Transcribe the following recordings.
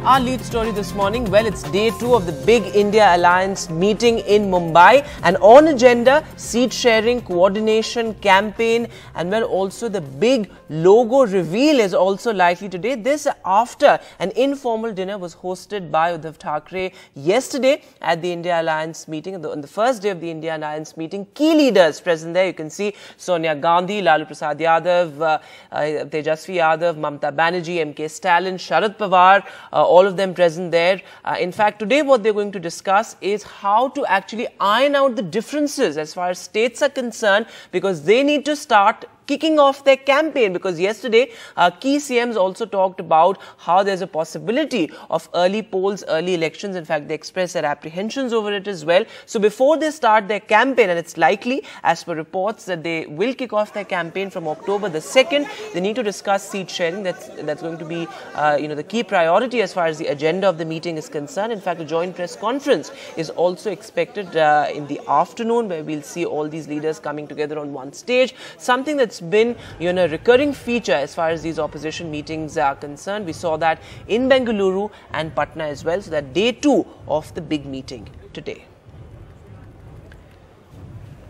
Our lead story this morning, well, it's day 2 of the Big India Alliance meeting in Mumbai, and on agenda, seat sharing, coordination, campaign, and well, also the big logo reveal is also likely today. This after an informal dinner was hosted by Uddhav Thackeray yesterday at the India Alliance meeting. On the first day of the India Alliance meeting, key leaders present there. You can see Sonia Gandhi, Lalu Prasad Yadav, Tejasvi Yadav, Mamta Banerjee, MK Stalin, Sharad Pawar, all of them present there. In fact, today what they're going to discuss is how to actually iron out the differences as far as states are concerned, because they need to start kicking off their campaign, because yesterday key CMs also talked about how there's a possibility of early polls, early elections. In fact, they expressed their apprehensions over it as well. So before they start their campaign, and it's likely as per reports that they will kick off their campaign from October the 2nd, they need to discuss seat sharing. That's going to be the key priority as far as the agenda of the meeting is concerned. In fact, a joint press conference is also expected in the afternoon, where we'll see all these leaders coming together on one stage, something that's been a recurring feature as far as these opposition meetings are concerned. We saw that in Bengaluru and Patna as well. So that day 2 of the big meeting today.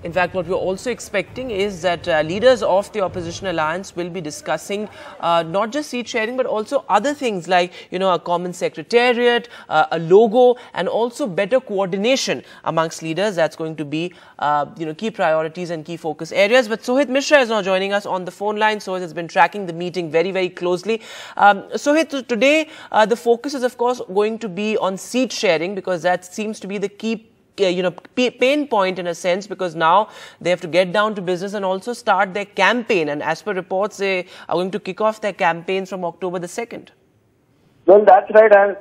In fact, what we're also expecting is that leaders of the opposition alliance will be discussing not just seat sharing, but also other things like, a common secretariat, a logo, and also better coordination amongst leaders. That's going to be, key priorities and key focus areas. But Sohit Mishra is now joining us on the phone line. Sohit has been tracking the meeting very, very closely. Sohit, today the focus is, of course, going to be on seat sharing, because that seems to be the key pain point in a sense, because now they have to get down to business and also start their campaign. And as per reports, they are going to kick off their campaigns from October the 2nd. Well, that's right. And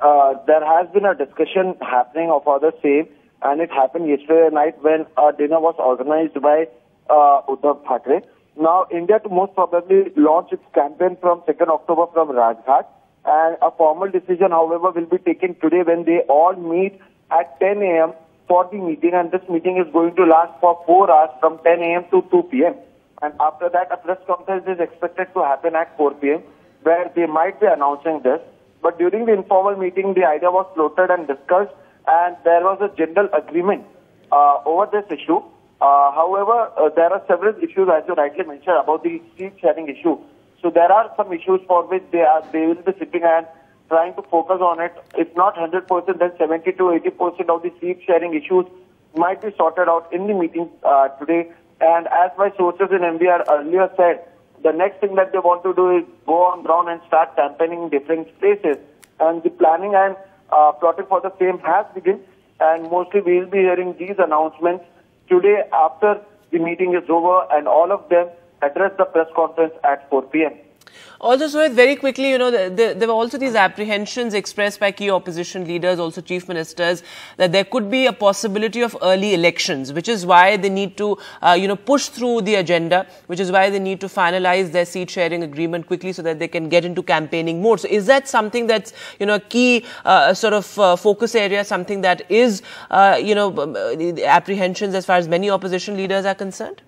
there has been a discussion happening of all the same. And it happened yesterday night when a dinner was organized by Uddhav Thackeray. Now, India to most probably launch its campaign from 2nd October from Rajghat. And a formal decision, however, will be taken today when they all meet at 10 a.m. for the meeting, and this meeting is going to last for 4 hours from 10 a.m. to 2 p.m. And after that, a press conference is expected to happen at 4 p.m. where they might be announcing this. But during the informal meeting, the idea was floated and discussed, and there was a general agreement over this issue. However, there are several issues, as you rightly mentioned, about the seat sharing issue. So there are some issues for which they will be sitting and trying to focus on it. If not 100%, then 70 to 80% of the seat sharing issues might be sorted out in the meeting today. And as my sources in MBR earlier said, the next thing that they want to do is go on ground and start campaigning in different places. And the planning and plotting for the same has begun. And mostly we will be hearing these announcements today after the meeting is over, and all of them address the press conference at 4 p.m. Also, Sohit, very quickly, there were also these apprehensions expressed by key opposition leaders, also chief ministers, that there could be a possibility of early elections, which is why they need to, push through the agenda, which is why they need to finalize their seat sharing agreement quickly so that they can get into campaigning mode. So is that something that's, a key focus area, something that is, apprehensions as far as many opposition leaders are concerned?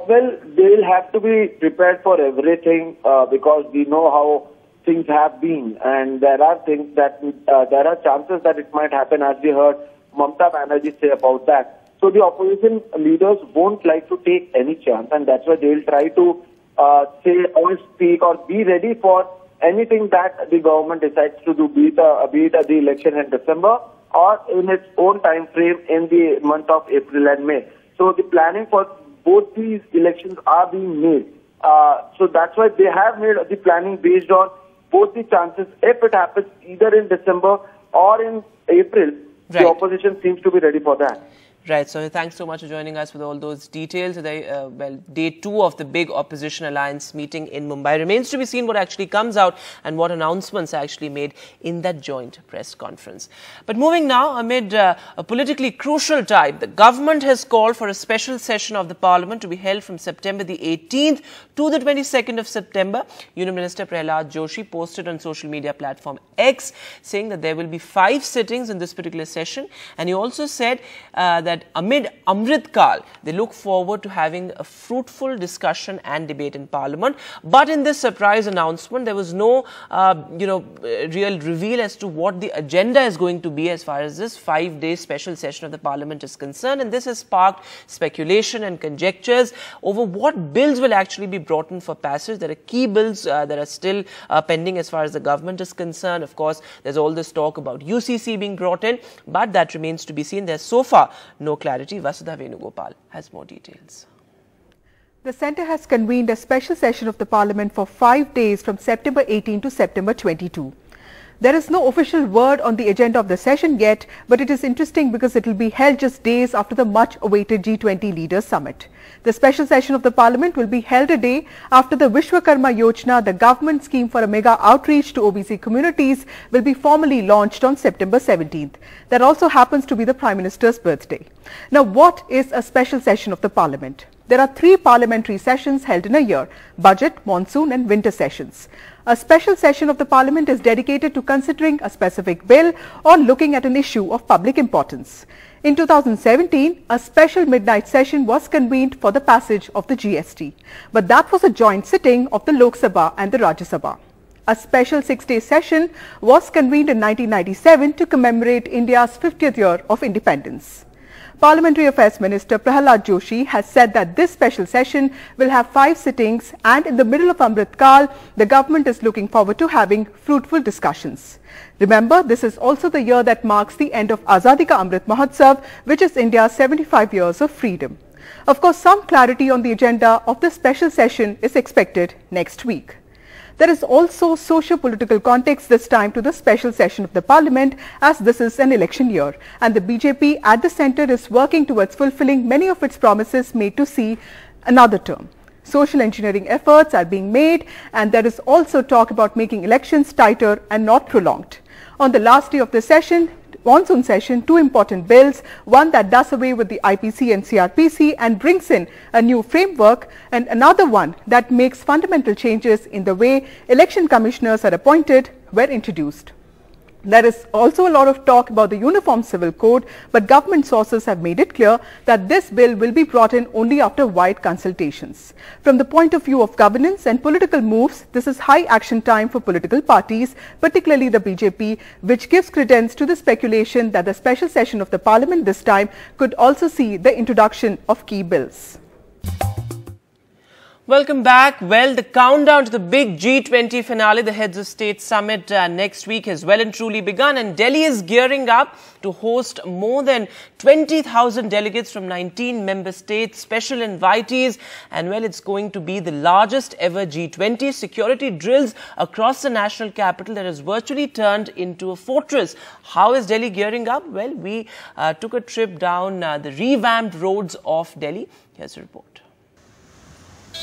Well, they will have to be prepared for everything because we know how things have been, and there are things that there are chances that it might happen, as we heard Mamta Banerjee say about that. So the opposition leaders won't like to take any chance, and that's why they will try to say or speak or be ready for anything that the government decides to do, be it the election in December or in its own time frame in the month of April and May. So the planning for both these elections are being made. So that's why they have made the planning based on both the chances. If it happens either in December or in April, right, the opposition seems to be ready for that. Right. So thanks so much for joining us with all those details. Day 2 of the big opposition alliance meeting in Mumbai. Remains to be seen what actually comes out and what announcements are actually made in that joint press conference. But moving now, amid a politically crucial time, the government has called for a special session of the parliament to be held from September the 18th to the 22nd of September. Union Minister Prahlad Joshi posted on social media platform X saying that there will be 5 sittings in this particular session. And he also said that that amid Amrit Kal, they look forward to having a fruitful discussion and debate in Parliament. But in this surprise announcement, there was no, real reveal as to what the agenda is going to be as far as this 5-day special session of the Parliament is concerned. And this has sparked speculation and conjectures over what bills will actually be brought in for passage. There are key bills that are still pending as far as the government is concerned. Of course, there's all this talk about UCC being brought in, but that remains to be seen. There's so far no clarity. Vasudha Venugopal has more details. The Centre has convened a special session of the Parliament for 5 days from September 18 to September 22. There is no official word on the agenda of the session yet, but it is interesting because it will be held just days after the much-awaited G20 Leaders Summit. The special session of the Parliament will be held a day after the Vishwakarma Yojana, the government scheme for a mega outreach to OBC communities, will be formally launched on September 17th. That also happens to be the Prime Minister's birthday. Now, what is a special session of the Parliament? There are 3 parliamentary sessions held in a year: budget, monsoon and winter sessions. A special session of the Parliament is dedicated to considering a specific bill or looking at an issue of public importance. In 2017, a special midnight session was convened for the passage of the GST, but that was a joint sitting of the Lok Sabha and the Rajya Sabha. A special 6-day session was convened in 1997 to commemorate India's 50th year of independence. Parliamentary Affairs Minister Prahalad Joshi has said that this special session will have 5 sittings, and in the middle of Amrit Kal, the government is looking forward to having fruitful discussions. Remember, this is also the year that marks the end of Azadi Ka Amrit Mahotsav, which is India's 75 years of freedom. Of course, some clarity on the agenda of the special session is expected next week. There is also socio-political context this time to the special session of the Parliament, as this is an election year, and the BJP at the centre is working towards fulfilling many of its promises made to see another term. Social engineering efforts are being made, and there is also talk about making elections tighter and not prolonged. On the last day of the session, monsoon session, 2 important bills, one that does away with the IPC and CRPC and brings in a new framework, and another one that makes fundamental changes in the way election commissioners are appointed, were introduced. There is also a lot of talk about the Uniform Civil Code, but government sources have made it clear that this bill will be brought in only after wide consultations. From the point of view of governance and political moves, this is high action time for political parties, particularly the BJP, which gives credence to the speculation that the special session of the Parliament this time could also see the introduction of key bills. Welcome back. Well, the countdown to the big G20 finale, the Heads of State Summit next week, has well and truly begun, and Delhi is gearing up to host more than 20,000 delegates from 19 member states, special invitees, and well, it's going to be the largest ever G20. Security drills across the national capital that has virtually turned into a fortress. How is Delhi gearing up? Well, we took a trip down the revamped roads of Delhi. Here's a report.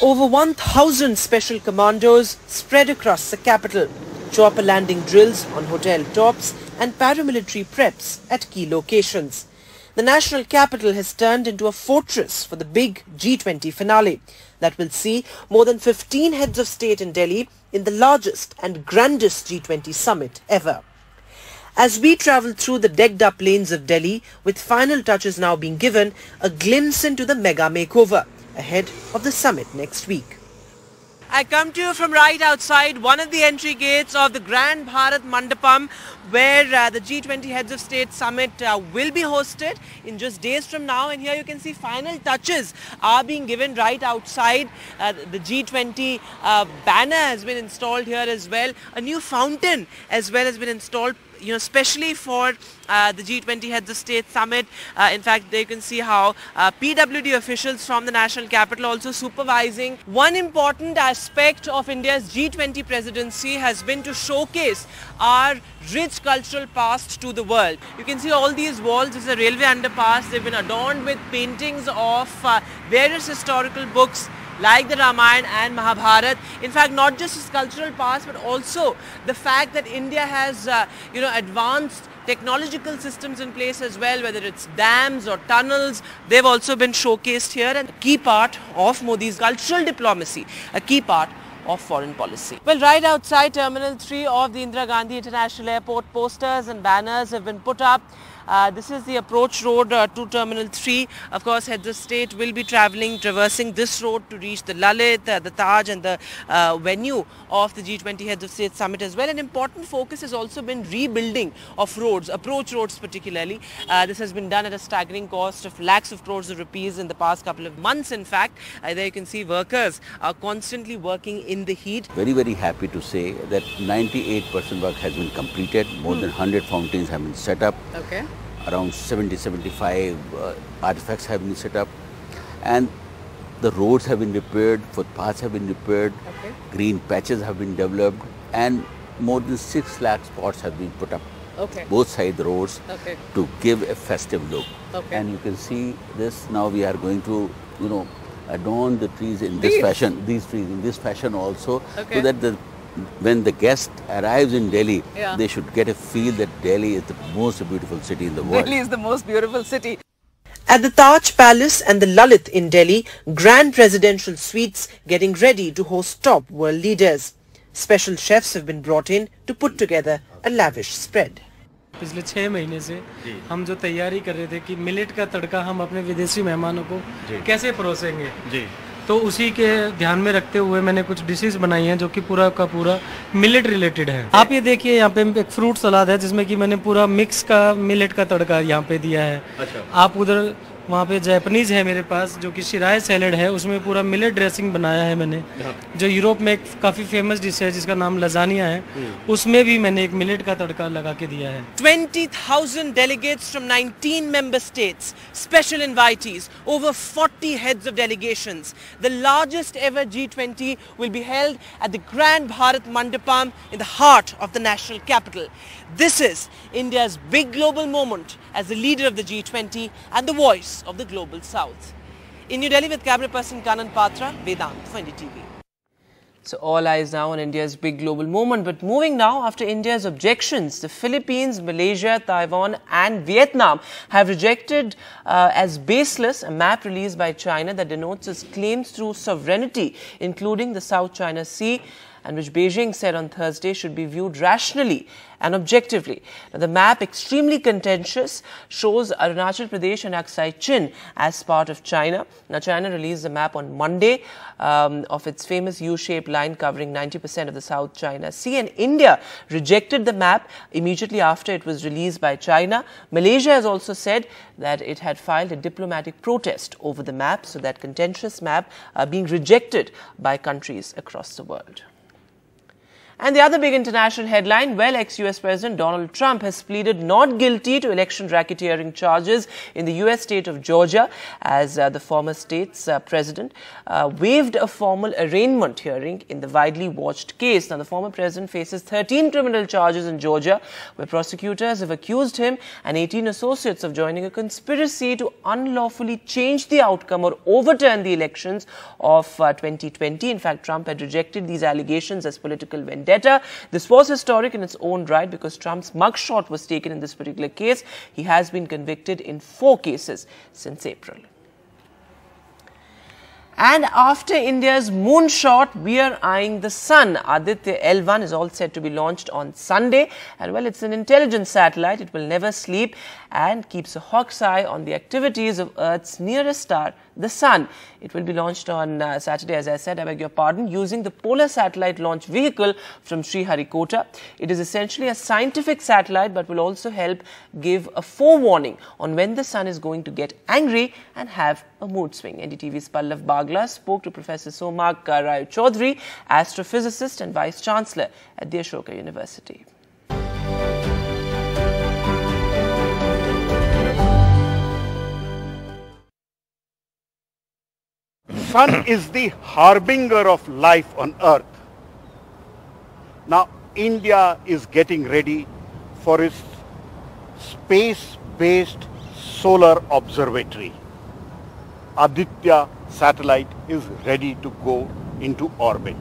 Over 1,000 special commandos spread across the capital, chopper landing drills on hotel tops and paramilitary preps at key locations. The national capital has turned into a fortress for the big G20 finale that will see more than 15 heads of state in Delhi in the largest and grandest G20 summit ever. As we travel through the decked-up lanes of Delhi, with final touches now being given, a glimpse into the mega makeover ahead of the summit next week. I come to you from right outside one of the entry gates of the Grand Bharat Mandapam, where the G20 Heads of State Summit will be hosted in just days from now. And here you can see final touches are being given right outside. The G20 banner has been installed here as well. A new fountain as well has been installed, especially for the G20 Heads of State Summit. In fact, there you can see how PWD officials from the national capital also supervising. One important aspect of India's G20 presidency has been to showcase our rich cultural past to the world. You can see all these walls. This is a railway underpass. They've been adorned with paintings of various historical books like the Ramayana and Mahabharata. In fact, not just its cultural past, but also the fact that India has, advanced technological systems in place as well, whether it's dams or tunnels. They've also been showcased here, and a key part of Modi's cultural diplomacy, a key part of foreign policy. Well, right outside Terminal 3 of the Indira Gandhi International Airport, posters and banners have been put up This is the approach road to Terminal 3. Of course, heads of state will be traversing this road to reach the Lalit, the Taj and the venue of the G20 Heads of State Summit as well. An important focus has also been rebuilding of roads, approach roads particularly. This has been done at a staggering cost of lakhs of crores of rupees in the past couple of months. In fact, there you can see workers are constantly working in the heat. Very, very happy to say that 98% work has been completed. More than 100 fountains have been set up. Okay. Around 70-75 artifacts have been set up. And the roads have been repaired, footpaths have been repaired, green patches have been developed, and more than 6 lakh spots have been put up. Both side the roads to give a festive look. And you can see this. Now we are going to, adorn the trees in this fashion, these trees in this fashion also, so that when the guest arrives in Delhi, they should get a feel that Delhi is the most beautiful city in the world. Delhi is the most beautiful city. At the Taj Palace and the Lalit in Delhi, grand presidential suites getting ready to host top world leaders. Special chefs have been brought in to put together a lavish spread. पिछले 6 महीने से हम जो तैयारी कर रहे थे कि मिलेट का तड़का हम अपने विदेशी मेहमानों को कैसे परोसेंगे, तो उसी के ध्यान में रखते हुए मैंने कुछ डिशेस बनाई हैं जो कि पूरा का पूरा मिलेट रिलेटेड है। आप ये देखिए, यहाँ पे एक फ्रूट सलाद है जिसमें कि मैंने पूरा मिक्स का मिलेट का तड़का यहाँ पे दिया है। आप उधर वहाँ पे जैपनीज है मेरे पास जो कि शिराय सैलेड है, उसमें पूरा मिलेट ड्रेसिंग बनाया है मैंने, जो यूरोप में एक काफ़ी फेमस डिश है जिसका नाम लजानिया है, उसमें भी मैंने एक मिलेट का तड़का लगा के दिया है। 20,000 delegates from 19 member states, special invitees, over 40 heads of delegations. The largest ever G20 will be held at the Grand Bharat Mandapam in the heart of the national capital. This is India's big global moment as the leader of the G20 and the voice of the global south. In New Delhi with camera person Kanan Patra, Vedant for NDTV. So all eyes now on India's big global moment. But moving now, after India's objections, the Philippines, Malaysia, Taiwan and Vietnam have rejected as baseless a map released by China that denotes its claims through sovereignty, including the South China Sea, and which Beijing said on Thursday should be viewed rationally and objectively. Now, the map, extremely contentious, shows Arunachal Pradesh and Aksai Chin as part of China. Now, China released the map on Monday of its famous U-shaped line covering 90% of the South China Sea, and India rejected the map immediately after it was released by China. Malaysia has also said that it had filed a diplomatic protest over the map, so that contentious map being rejected by countries across the world. And the other big international headline, well, ex-US President Donald Trump has pleaded not guilty to election racketeering charges in the US state of Georgia, as the former state's president waived a formal arraignment hearing in the widely watched case. Now, the former president faces 13 criminal charges in Georgia, where prosecutors have accused him and 18 associates of joining a conspiracy to unlawfully change the outcome or overturn the elections of 2020. In fact, Trump had rejected these allegations as political vendetta. This was historic in its own right because Trump's mugshot was taken in this particular case. He has been convicted in 4 cases since April. And after India's moonshot, we are eyeing the sun. Aditya L1 is all set to be launched on Sunday. And well, it's an intelligent satellite. It will never sleep and keeps a hawk's eye on the activities of Earth's nearest star, the sun. It will be launched on Saturday, as I said, I beg your pardon, using the Polar Satellite Launch Vehicle from Sriharikota. It is essentially a scientific satellite, but will also help give a forewarning on when the sun is going to get angry and have a mood swing. NDTV's Pallav Bagla spoke to Professor Somak Rai Chaudhary, astrophysicist and Vice Chancellor at the Ashoka University. Sun is the harbinger of life on Earth. Now, India is getting ready for its space-based solar observatory. Aditya satellite is ready to go into orbit.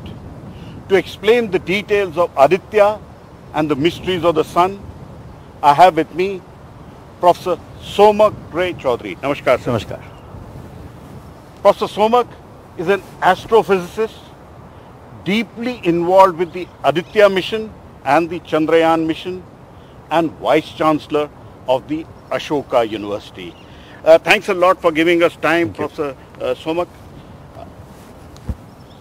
To explain the details of Aditya and the mysteries of the sun, I have with me Professor Somak Rai Chaudhary. Namaskar. Namaskar. Professor Somak is an astrophysicist deeply involved with the Aditya mission and the Chandrayaan mission, and Vice Chancellor of the Ashoka University. Thanks a lot for giving us time, Professor Somak.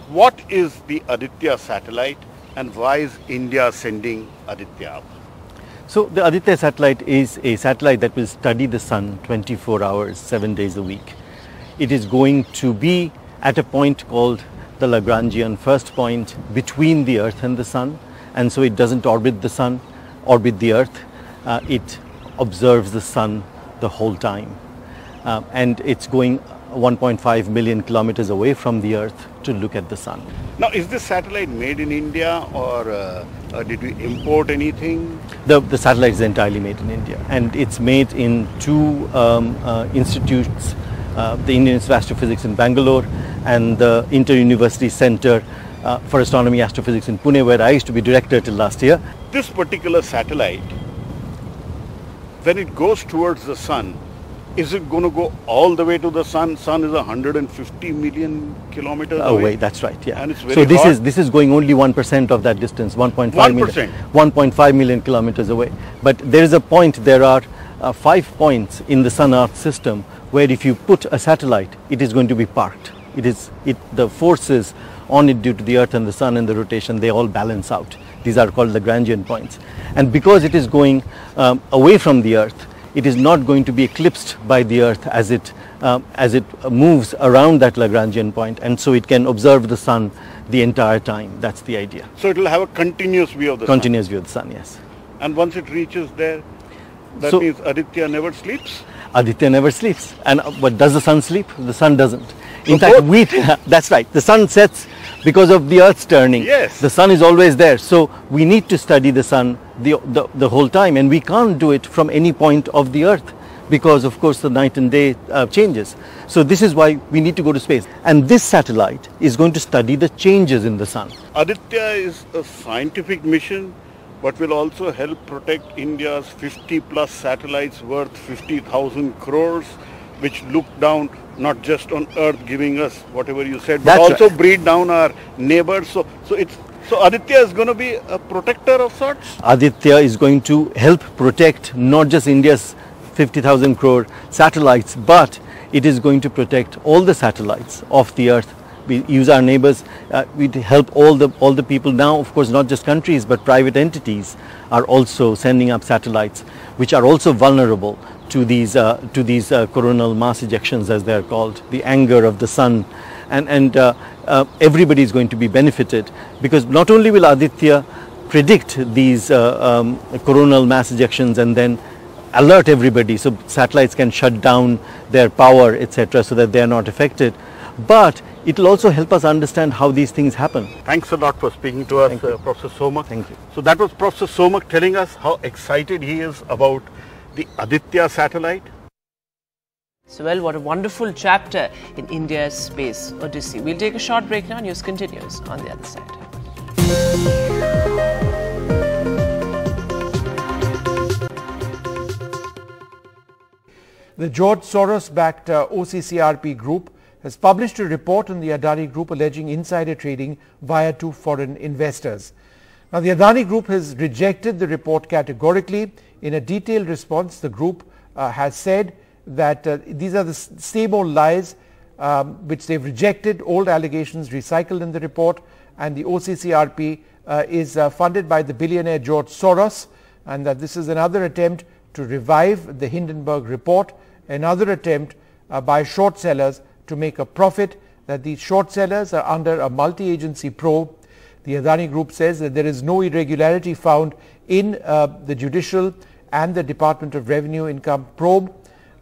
What is the Aditya satellite and why is India sending Aditya up? So the Aditya satellite is a satellite that will study the sun 24 hours, 7 days a week. It is going to be at a point called the Lagrangian first point between the Earth and the sun, and so it doesn't orbit the sun, orbit the Earth. It observes the sun the whole time, and it's going 1.5 million kilometers away from the Earth to look at the sun. Now, is this satellite made in India or did we import anything? The satellite is entirely made in India, and it's made in two institutes, the Indian Institute of Astrophysics in Bangalore and the Inter-University Center for Astronomy and Astrophysics in Pune, where I used to be director till last year. This particular satellite, when it goes towards the sun, is it going to go all the way to the sun? Sun is 150 million kilometers away. That's right, yeah. And it's very so this hot. is going only 1% of that distance, 1.5 million kilometers away. But there is a point, there are 5 points in the Sun-Earth system where if you put a satellite, it is going to be parked. The forces on it due to the Earth and the Sun and the rotation, they all balance out. These are called Lagrangian points. And because it is going away from the Earth, it is not going to be eclipsed by the Earth as it moves around that Lagrangian point, and so it can observe the sun the entire time. That's the idea. So it will have a continuous view of the sun? Continuous view of the sun, yes. And once it reaches there, that means Aditya never sleeps? Aditya never sleeps. But does the sun sleep? The sun doesn't. In fact, that's right. The sun sets because of the Earth's turning. Yes. The sun is always there. So we need to study the sun the whole time, and we can't do it from any point of the Earth because, of course, the night and day changes. So this is why we need to go to space. And this satellite is going to study the changes in the sun. Aditya is a scientific mission, but will also help protect India's 50 plus satellites worth 50,000 crores, which look down not just on Earth giving us whatever you said, but also breed down our neighbors. So Aditya is going to be a protector of sorts? Aditya is going to help protect not just India's 50,000 crore satellites, but it is going to protect all the satellites of the Earth. We use our neighbors, we help all the people now, of course, not just countries, but private entities are also sending up satellites, which are also vulnerable to these coronal mass ejections, as they are called, the anger of the sun, and everybody is going to be benefited, because not only will Aditya predict these coronal mass ejections and then alert everybody so satellites can shut down their power, etc., so that they are not affected, but it will also help us understand how these things happen. Thanks a lot for speaking to us, Professor Somak. Thank you. So that was Professor Somak telling us how excited he is about the Aditya satellite. So, well, what a wonderful chapter in India's space odyssey. We'll take a short break now. News continues on the other side. The George Soros-backed OCCRP group has published a report on the Adani Group alleging insider trading via two foreign investors. Now, the Adani Group has rejected the report categorically. In a detailed response, the group has said that these are the same old lies which they've rejected, old allegations recycled in the report, and the OCCRP is funded by the billionaire George Soros, and that this is another attempt to revive the Hindenburg report, another attempt by short sellers to make a profit, that these short sellers are under a multi-agency probe. The Adani Group says that there is no irregularity found in the judicial and the Department of Revenue Income probe,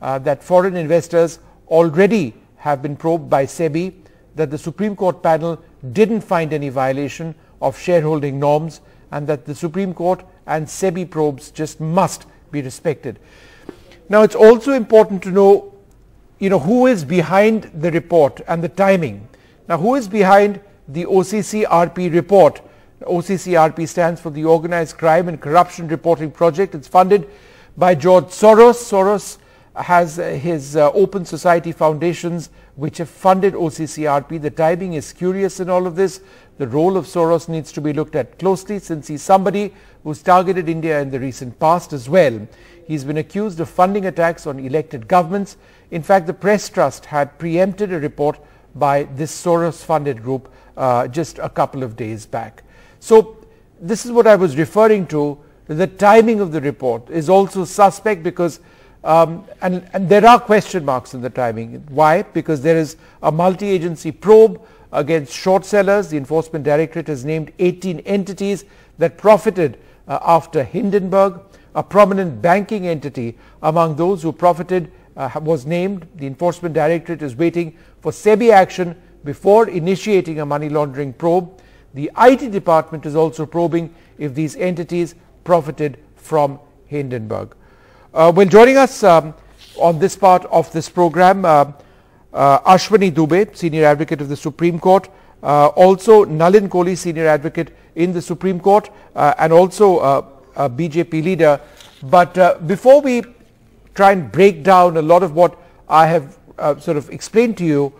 that foreign investors already have been probed by SEBI, that the Supreme Court panel didn't find any violation of shareholding norms, and that the Supreme Court and SEBI probes just must be respected. Now, it's also important to know, who is behind the report and the timing. Now, who is behind the OCCRP report? OCCRP stands for the Organized Crime and Corruption Reporting Project. It's funded by George Soros. Soros has his Open Society foundations which have funded OCCRP. The timing is curious in all of this. The role of Soros needs to be looked at closely, since he's somebody who's targeted India in the recent past as well. He's been accused of funding attacks on elected governments. In fact, the press trust had preempted a report by this Soros-funded group just a couple of days back. So this is what I was referring to. The timing of the report is also suspect because and there are question marks in the timing. Why? Because there is a multi-agency probe against short sellers. The Enforcement Directorate has named 18 entities that profited after Hindenburg. A prominent banking entity among those who profited was named. The Enforcement Directorate is waiting for SEBI action before initiating a money laundering probe. The IT department is also probing if these entities profited from Hindenburg. Well, joining us on this part of this program, Ashwani Dubey, Senior Advocate of the Supreme Court, also Nalin Kohli, Senior Advocate in the Supreme Court, and also a BJP leader. But before we try and break down a lot of what I have sort of explained to you,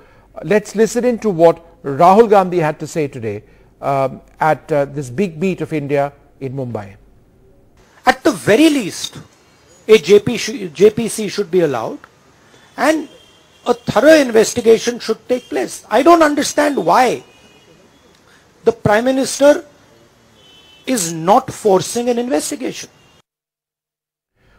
let's listen in to what Rahul Gandhi had to say today at this big meet of India in Mumbai. At the very least, a JPC should be allowed and a thorough investigation should take place. I don't understand why the Prime Minister is not forcing an investigation.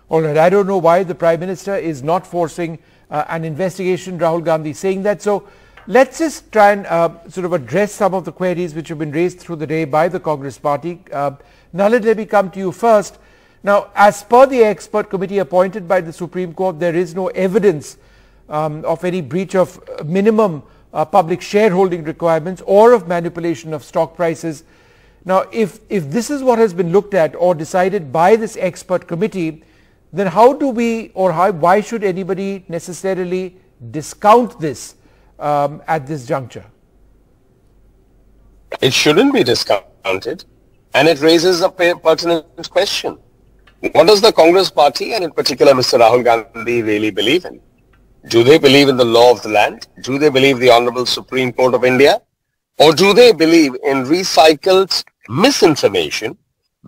All right, I don't know why the Prime Minister is not forcing an investigation, Rahul Gandhi saying that. So let's just try and sort of address some of the queries which have been raised through the day by the Congress party. Nalin, let me come to you first. Now, as per the expert committee appointed by the Supreme Court, there is no evidence of any breach of minimum public shareholding requirements or of manipulation of stock prices. Now, if this is what has been looked at or decided by this expert committee, then how do we or why should anybody necessarily discount this at this juncture? It shouldn't be discounted, and it raises a pertinent question. What does the Congress party, and in particular Mr. Rahul Gandhi, really believe in? Do they believe in the law of the land? Do they believe the Honorable Supreme Court of India? Or do they believe in recycled misinformation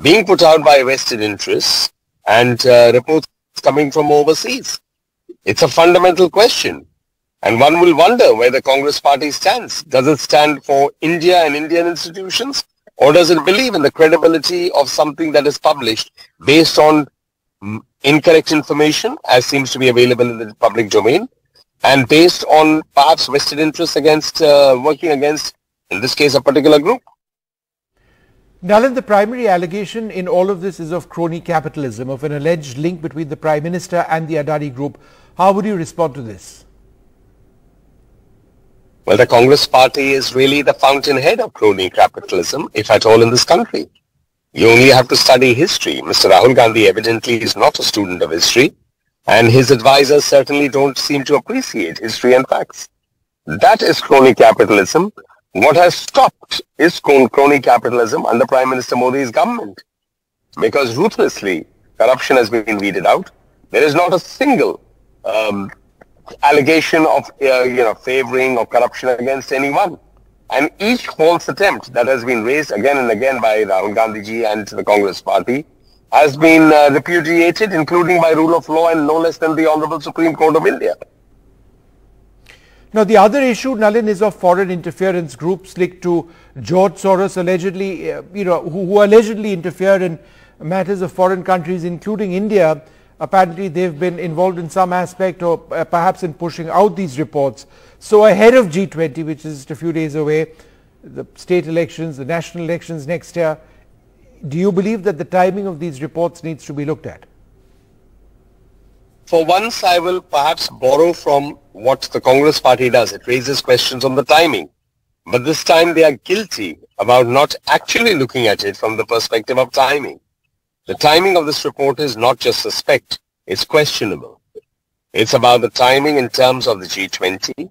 being put out by vested interests and reports coming from overseas? It's a fundamental question. And one will wonder where the Congress party stands. Does it stand for India and Indian institutions? Or does it believe in the credibility of something that is published based on incorrect information, as seems to be available in the public domain, and based on perhaps vested interests against working against, in this case, a particular group? Nalin, the primary allegation in all of this is of crony capitalism, of an alleged link between the Prime Minister and the Adani Group. How would you respond to this? Well, the Congress party is really the fountainhead of crony capitalism, if at all in this country. You only have to study history. Mr. Rahul Gandhi evidently is not a student of history, and his advisors certainly don't seem to appreciate history and facts. That is crony capitalism. What has stopped is crony capitalism under Prime Minister Modi's government, because ruthlessly corruption has been weeded out. There is not a single allegation of favoring or corruption against anyone. And each false attempt that has been raised again and again by Rahul Gandhi ji and the Congress party has been repudiated, including by rule of law and no less than the Honorable Supreme Court of India. Now, the other issue, Nalin, is of foreign interference groups linked to George Soros, allegedly, who allegedly interfere in matters of foreign countries, including India. Apparently, they've been involved in some aspect or perhaps in pushing out these reports. So ahead of G20, which is just a few days away, the state elections, the national elections next year, do you believe that the timing of these reports needs to be looked at? For once, I will perhaps borrow from what the Congress party does. It raises questions on the timing. But this time they are guilty about not actually looking at it from the perspective of timing. The timing of this report is not just suspect, it's questionable. It's about the timing in terms of the G20,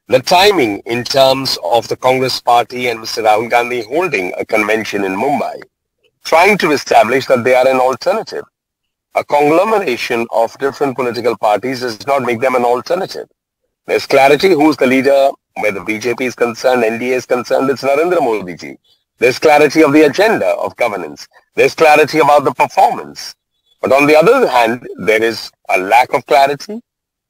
the timing in terms of the Congress party and Mr. Rahul Gandhi holding a convention in Mumbai, trying to establish that they are an alternative. A conglomeration of different political parties does not make them an alternative. There's clarity who's the leader where the BJP is concerned, NDA is concerned, it's Narendra Modi ji. There's clarity of the agenda of governance. There's clarity about the performance. But on the other hand, there is a lack of clarity.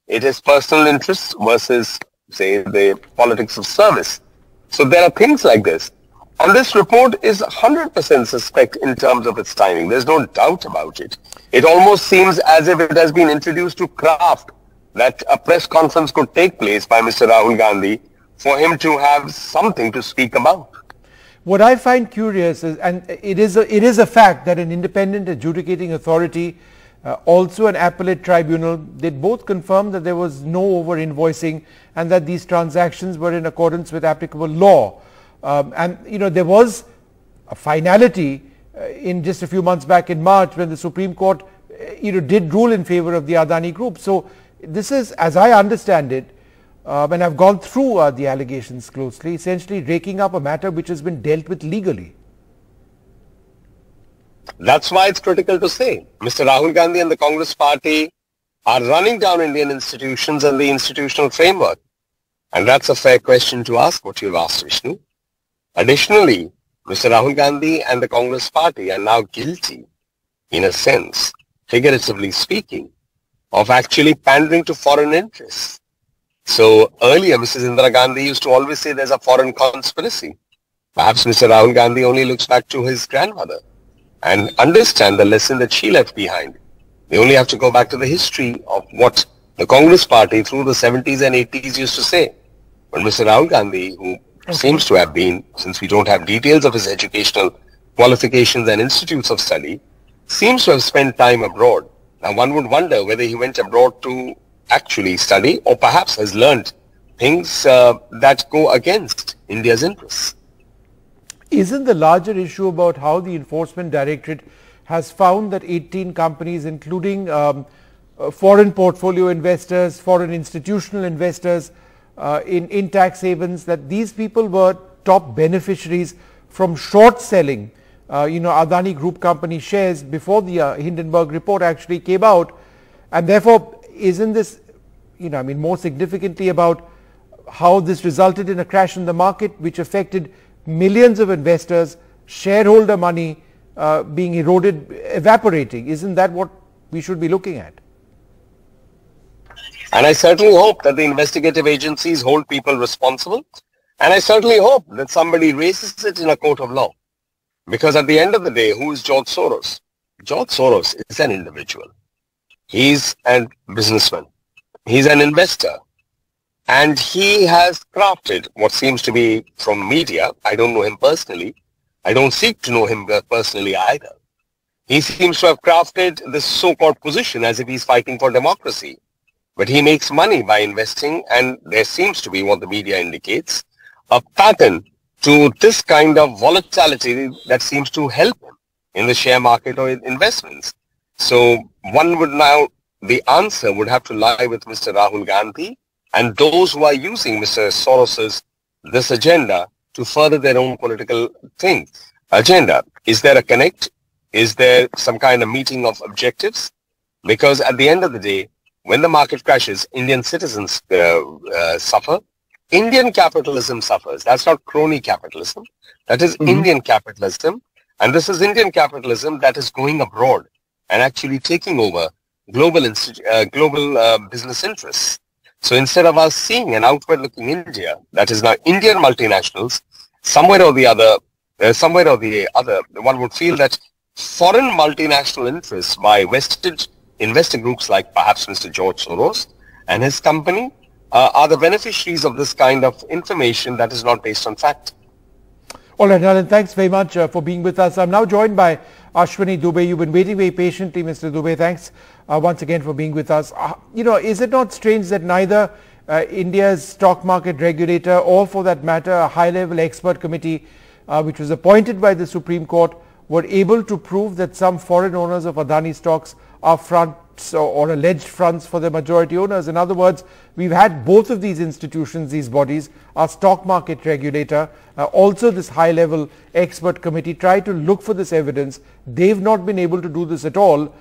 It is personal interests versus, say, the politics of service. So there are things like this. And this report is 100% suspect in terms of its timing. There's no doubt about it. It almost seems as if it has been introduced to craft that a press conference could take place by Mr. Rahul Gandhi for him to have something to speak about. What I find curious is, and it is a fact that an independent adjudicating authority, also an appellate tribunal, they both confirmed that there was no over-invoicing and that these transactions were in accordance with applicable law. And there was a finality in just a few months back in March when the Supreme Court did rule in favor of the Adani Group. So this is, as I understand it, when I've gone through the allegations closely, essentially raking up a matter which has been dealt with legally. That's why it's critical to say Mr. Rahul Gandhi and the Congress party are running down Indian institutions and the institutional framework. And that's a fair question to ask, what you've asked, Vishnu. Additionally, Mr. Rahul Gandhi and the Congress party are now guilty, in a sense, figuratively speaking, of actually pandering to foreign interests. So earlier, Mrs. Indira Gandhi used to always say there's a foreign conspiracy. Perhaps Mr. Rahul Gandhi only looks back to his grandmother and understand the lesson that she left behind. They only have to go back to the history of what the Congress party through the 70s and 80s used to say. But Mr. Rahul Gandhi, who seems to have been, since we don't have details of his educational qualifications and institutes of study, seems to have spent time abroad. Now one would wonder whether he went abroad to actually study or perhaps has learned things that go against India's interests. Isn't the larger issue about how the Enforcement Directorate has found that 18 companies, including foreign portfolio investors, foreign institutional investors in tax havens, that these people were top beneficiaries from short selling Adani Group company shares before the Hindenburg report actually came out, and therefore isn't this more significantly about how this resulted in a crash in the market which affected millions of investors, shareholder money being eroded, evaporating? Isn't that what we should be looking at? And I certainly hope that the investigative agencies hold people responsible. And I certainly hope that somebody raises it in a court of law. Because at the end of the day, who is George Soros? George Soros is an individual. He's a businessman. He's an investor. And he has crafted what seems to be from media. I don't know him personally. I don't seek to know him personally either. He seems to have crafted this so-called position as if he's fighting for democracy. But he makes money by investing, and there seems to be, what the media indicates, a pattern to this kind of volatility that seems to help him in the share market or in investments. So one would now, the answer would have to lie with Mr. Rahul Gandhi and those who are using Mr. Soros's this agenda to further their own political agenda. Is there a connect? Is there some kind of meeting of objectives? Because at the end of the day, when the market crashes, Indian citizens suffer. Indian capitalism suffers. That's not crony capitalism. That is Indian capitalism. And this is Indian capitalism that is going abroad and actually taking over global business interests. So instead of us seeing an outward-looking India, that is now Indian multinationals, somewhere or the other, one would feel that foreign multinational interests by vested investor groups like perhaps Mr. George Soros and his company are the beneficiaries of this kind of information that is not based on fact. All right, Alan, thanks very much for being with us. I'm now joined by Ashwini Dubey. You've been waiting very patiently, Mr. Dubey. Thanks once again for being with us. Is it not strange that neither India's stock market regulator or, for that matter, a high-level expert committee which was appointed by the Supreme Court were able to prove that some foreign owners of Adani stocks are fronts or alleged fronts for the majority owners? In other words, we've had both of these institutions, these bodies, our stock market regulator, also this high-level expert committee, try to look for this evidence. They've not been able to do this at all.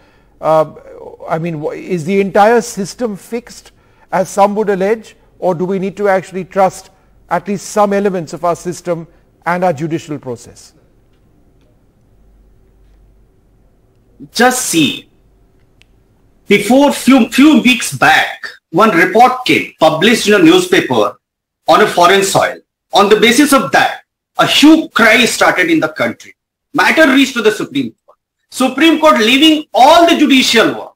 Is the entire system fixed, as some would allege, or do we need to actually trust at least some elements of our system and our judicial process? just see, before few weeks back, one report came, published in a newspaper on a foreign soil. On the basis of that, a huge cry started in the country. Matter reached to the Supreme Court. Supreme Court, leaving all the judicial work,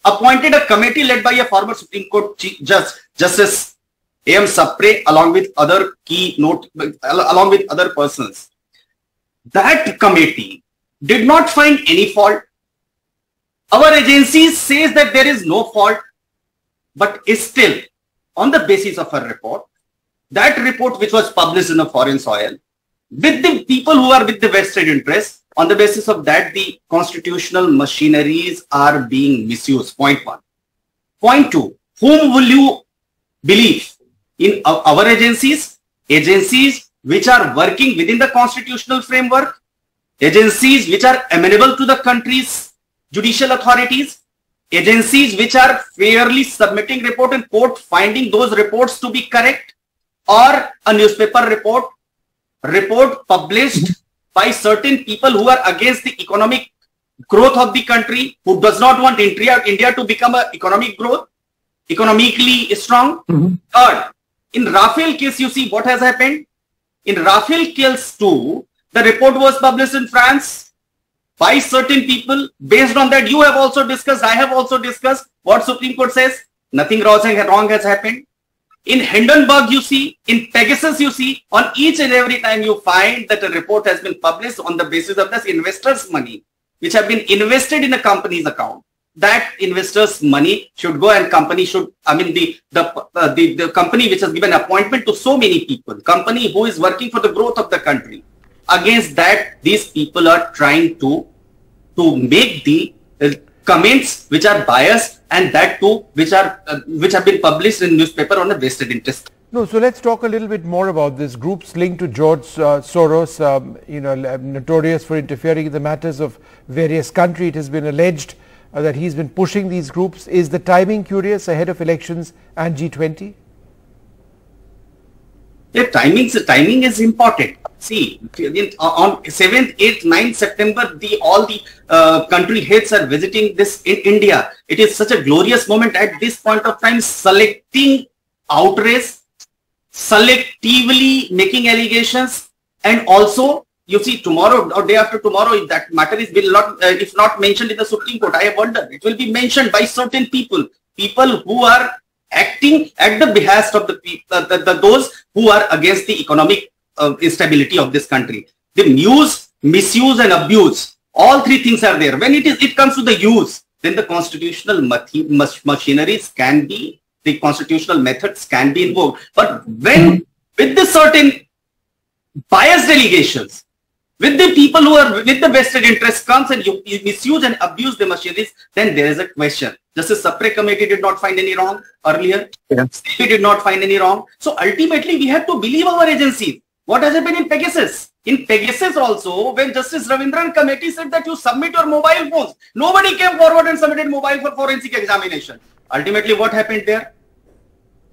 appointed a committee led by a former Supreme Court Justice A.M. Sapre, along with other persons. That committee did not find any fault. Our agency says that there is no fault, but still, on the basis of a report, that report which was published in a foreign soil, with the people who are with the vested interest, on the basis of that, the constitutional machineries are being misused. Point one. Point two, whom will you believe? In our agencies which are working within the constitutional framework, agencies which are amenable to the country's judicial authorities, agencies which are fairly submitting report and court finding those reports to be correct, or a newspaper report published by certain people who are against the economic growth of the country, who does not want India to become an economically strong. Third, in Rafale case, you see what has happened. In Rafale case too, the report was published in France by certain people. Based on that, you have also discussed, I have also discussed what Supreme Court says. Nothing wrong has happened. In Hindenburg, you see, in Pegasus, you see, on each and every time you find that a report has been published on the basis of this investors' money, which have been invested in a company's account. That investors' money should go and company should, the company which has given appointment to so many people, company who is working for the growth of the country. Against that, these people are trying to make the comments which are biased, and that too which have been published in newspaper on a vested interest. No, so let's talk a little bit more about this. Groups linked to George Soros, notorious for interfering in the matters of various countries. It has been alleged that he's been pushing these groups. Is the timing curious ahead of elections and G20? Yeah, timing is important. See, on 7th, 8th, 9th September, all the country heads are visiting this in India. It is such a glorious moment at this point of time, selecting outrage, selectively making allegations, and also, you see, tomorrow or day after tomorrow, that matter is if not mentioned in the Supreme Court, I have wondered, it will be mentioned by certain people who are acting at the behest of those who are against the economic instability of this country. The misuse and abuse, all three things are there. When it comes to the use, then the constitutional machineries can be, the constitutional methods can be invoked. But when with the certain biased allegations, with the people who are with the vested interest comes and you misuse and abuse the machineries, then there is a question. Justice Sapre committee did not find any wrong earlier. CP did not find any wrong. So ultimately, we have to believe our agencies. What has happened in Pegasus? In Pegasus also, when Justice Ravindran committee said that you submit your mobile phones, nobody came forward and submitted mobile for forensic examination. Ultimately, what happened there?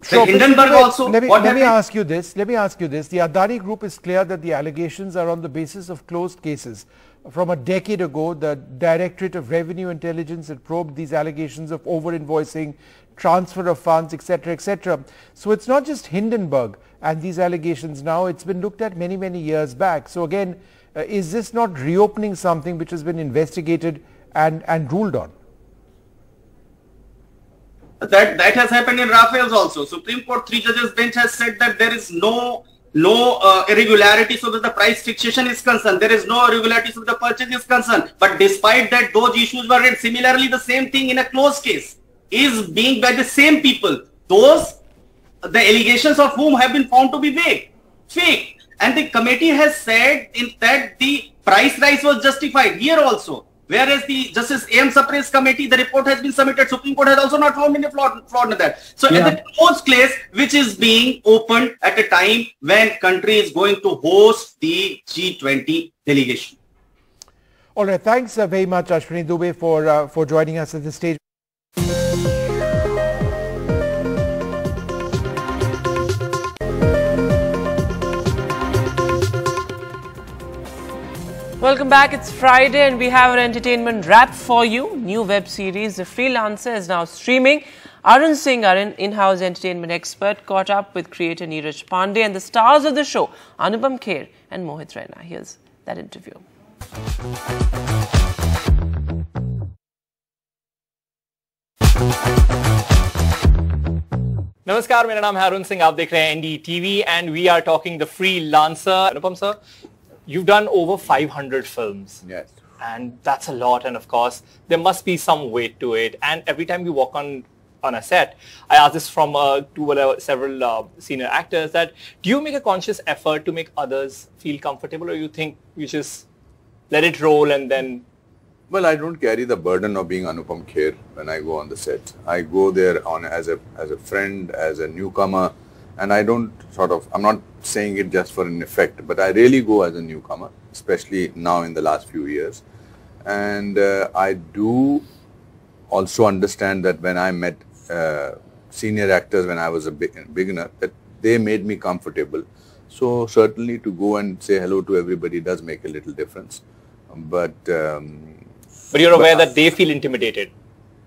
So, Hindenburg also. Let me ask you this. The Adani Group is clear that the allegations are on the basis of closed cases. From a decade ago, the Directorate of Revenue Intelligence had probed these allegations of over-invoicing, transfer of funds, etc., etc. So it's not just Hindenburg and these allegations now, it's been looked at many, many years back. So again, is this not reopening something which has been investigated and ruled on? That has happened in Rafales also. Supreme Court 3 judges bench has said that there is no irregularity so that the price fixation is concerned. There is no irregularity so that the purchase is concerned. But despite that, those issues were read. Similarly, the same thing in a closed case is being by the same people. The allegations of whom have been found to be fake. And the committee has said that the price rise was justified here also. Whereas the Justice A.M. Sapre's committee, the report has been submitted. Supreme Court has also not found any flaw in that. So in the closed case, which is being opened at a time when country is going to host the G20 delegation. All right. Thanks very much, Ashwini Dubey, for joining us at this stage. Well, Welcome back. It's Friday and we have our entertainment wrap for you. New web series, The Freelancer, is now streaming. Arun Singh, our in-house entertainment expert, caught up with creator Neeraj Pandey and the stars of the show, Anupam Kher and Mohit Raina. Here's that interview. नमस्कार, मेरा नाम है अरुण सिंह, आप देख रहे हैं NDTV and we are talking The Freelancer. Anupam sir, you've done over 500 films. Yes. And that's a lot, and of course there must be some weight to it, and every time you walk on a set, I asked this from several senior actors, that do you make a conscious effort to make others feel comfortable, or you think you just let it roll and then... Well, I don't carry the burden of being Anupam Kher when I go on the set. I go there on as a friend, as a newcomer, and I don't I'm not saying it just for an effect, but I really go as a newcomer, especially now in the last few years. And I do also understand that when I met senior actors when I was a beginner, that they made me comfortable. So certainly to go and say hello to everybody does make a little difference. But you're aware that they feel intimidated?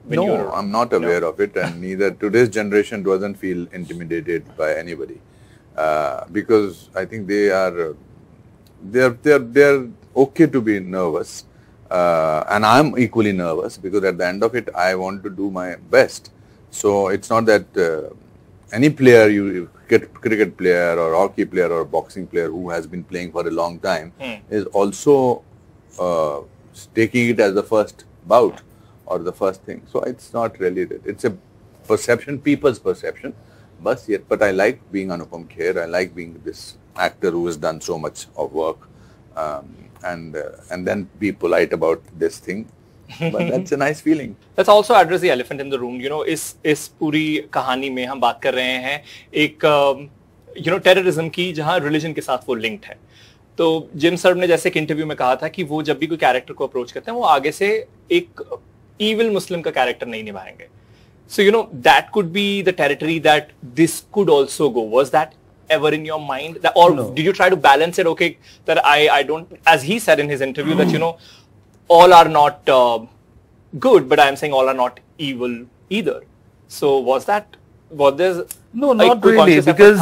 No, I'm not aware of it, and neither today's generation doesn't feel intimidated by anybody, because I think they're okay to be nervous, and I'm equally nervous, because at the end of it I want to do my best. So it's not that any player, you get cricket player or hockey player or boxing player who has been playing for a long time is also taking it as the first bout or the first thing. So it's not really that. It's a perception, people's perception. But I like being Anupam Kher. I like being this actor who has done so much of work, and then be polite about this thing. But that's a nice feeling. Let's also address the elephant in the room. You know, इस पूरी कहानी में हम बात कर रहे हैं एक terrorism की, जहाँ religion के साथ वो linked है. तो जिम सर ने जैसे एक इंटरव्यू में कहा था कि वो जब भी कोई कैरेक्टर को अप्रोच करते हैं, वो आगे से एक evil Muslim का कैरेक्टर नहीं निभाएंगे. So that could be the territory that this could also go. Was that ever in your mind, or no, did you try to balance it? Okay, that I don't, as he said in his interview, that all are not good, but I'm saying all are not evil either. So was there no, not really, because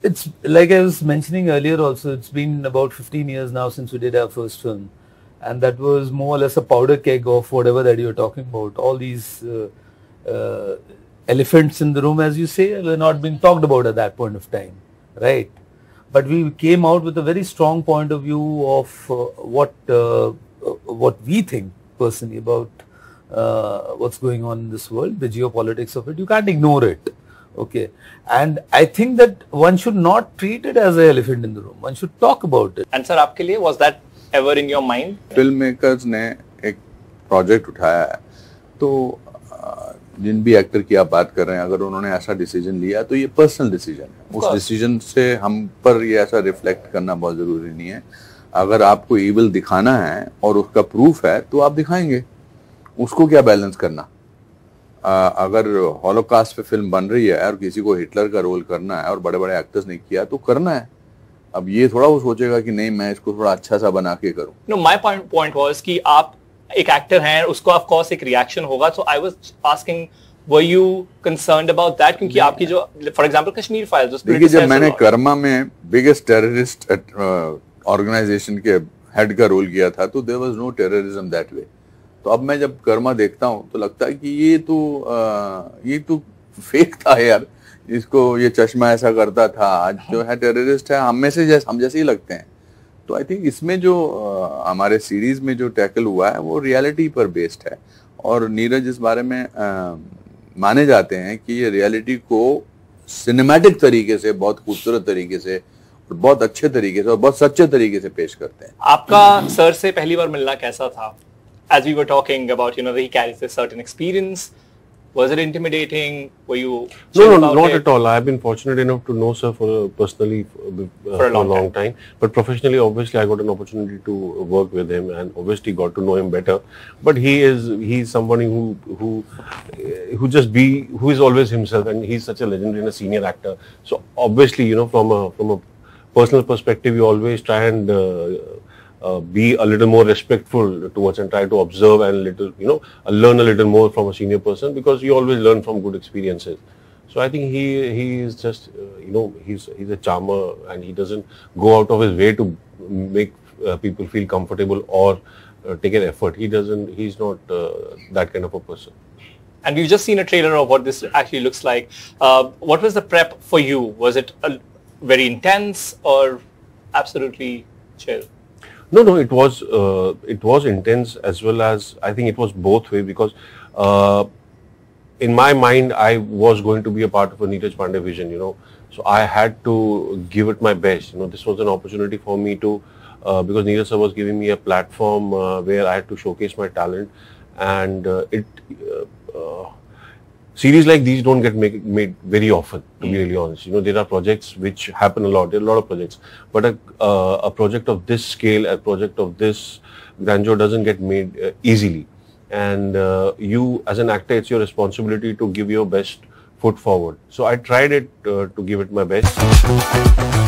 it's like I was mentioning earlier also, it's been about 15 years now since we did our first film, and that was more or less a powder keg of whatever that you're talking about. All these elephants in the room, as you say, were not being talked about at that point of time, right? But we came out with a very strong point of view of what we think personally about what's going on in this world, the geopolitics of it. You can't ignore it, okay? And I think that one should not treat it as an elephant in the room. One should talk about it. And sir, आपके लिए, was that ever in your mind? Filmmakers ने एक project उठाया है, तो जिन भी actor की आप बात कर रहे हैं, अगर उन्होंने ऐसा डिसीजन लिया तो ये पर्सनल डिसीजन है. उस डिसीजन से हम पर ये ऐसा रिफ्लेक्ट करना बहुत जरूरी नहीं है. अगर आपको इविल दिखाना है और उसका प्रूफ है तो आप दिखाएंगे. उसको क्या बैलेंस करना. अगर हॉलोकास्ट पे फिल्म बन रही है और किसी को हिटलर का रोल करना है और बड़े बड़े एक्टर्स ने किया तो करना है. अब ये थोड़ा वो सोचेगा कि नहीं मैं इसको थोड़ा अच्छा सा बना के करूं. No, my point was कि आप एक एक्टर हैं, उसको ऑफ कोर्स एक रिएक्शन होगा. So I was asking, were you concerned about that? क्योंकि आपकी जो फॉर एग्जांपल कश्मीर फाइल्स, देखिए जब मैंने कर्मा में बिगेस्ट टेररिस्ट ऑर्गेनाइजेशन के हेड का रोल किया था तो there was no terrorism that way. तो अब मैं जब कर्मा देखता हूं तो लगता है कि ये तो फेक था यार. इसको ये चश्मा ऐसा करता था, आज जो है टेररिस्ट है हम जैसे ही लगते हैं. तो आई थिंक इसमें जो हमारे सीरीज में जो टैकल हुआ है वो रियलिटी पर बेस्ड है. और नीरज इस बारे में माने जाते हैं कि ये रियलिटी को सिनेमैटिक तरीके से, बहुत खूबसूरत तरीके से, और बहुत अच्छे तरीके से और बहुत सच्चे तरीके से पेश करते हैं. आपका सर से पहली बार मिलना कैसा था? As we were talking about, he carries a certain experience. Was it intimidating? Were you? No, not at all. I have been fortunate enough to know sir personally for a long time. But professionally, obviously, I got an opportunity to work with him, and obviously got to know him better. But he's somebody who is always himself, and he's such a legend and a senior actor. So obviously, from a personal perspective, you always try and be a little more respectful towards and try to observe and learn a little more from a senior person, because you always learn from good experiences. So I think he is just he's a charmer, and he doesn't go out of his way to make people feel comfortable or take an effort. He's not that kind of a person. And we've just seen a trailer of what this actually looks like. What was the prep for you? Was it very intense or absolutely chill? No, it was intense, as well as I think it was both way, because in my mind I was going to be a part of a Neeraj Pandey vision, so I had to give it my best. This was an opportunity for me to, because Neeraj sir was giving me a platform where I had to showcase my talent, and series like these don't get made very often, to be really honest. There are projects which happen a lot. There are a lot of projects, but a project of this scale, a project of this grandeur doesn't get made easily. And you, as an actor, it's your responsibility to give your best foot forward. So I tried it to give it my best.